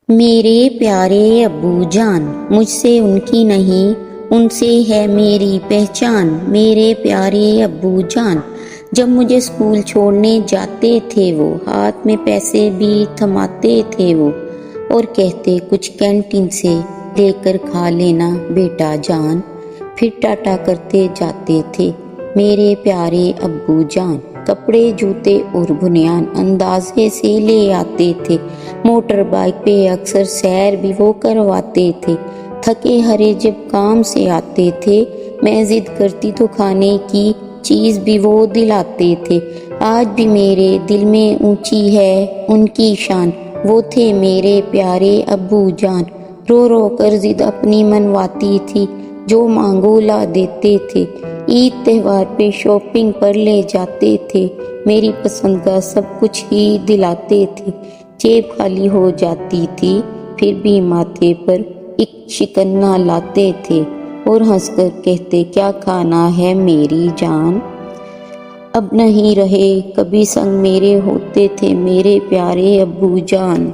میرے پیارے ابو جان، مجھ سے ان کی نہیں، ان سے ہے میری پہچان۔ میرے پیارے ابو جان، جب مجھے اسکول چھوڑنے جاتے تھے وہ، ہاتھ میں پیسے بھی تھماتے تھے وہ، اور کہتے کچھ کینٹین سے لے کر کھا لینا بیٹا جان، پھر ٹاٹا کرتے جاتے تھے میرے پیارے ابو جان۔ کپڑے جوتے اور بنیان اندازے سے لے آتے تھے، موٹر بائک پہ اکثر سیر بھی وہ کرواتے تھے۔ تھکے ہرے جب کام سے آتے تھے، میں ضد کرتی تو کھانے کی چیز بھی وہ دلاتے تھے۔ آج بھی میرے دل میں اونچی ہے ان کی شان، وہ تھے میرے پیارے ابو جان۔ رو رو کر ضد اپنی منواتی تھی، جو مانگو لا دیتے تھے۔ عید تہوار پہ شاپنگ پر لے جاتے تھے، میری پسند کا سب کچھ ہی دلاتے تھے۔ جیب خالی ہو جاتی تھی، پھر بھی ماتھے پر ایک شکنہ لاتے تھے، اور ہنس کر کہتے کیا کھانا ہے میری جان۔ اب نہیں رہے، کبھی سنگ میرے ہوتے تھے میرے پیارے ابو جان۔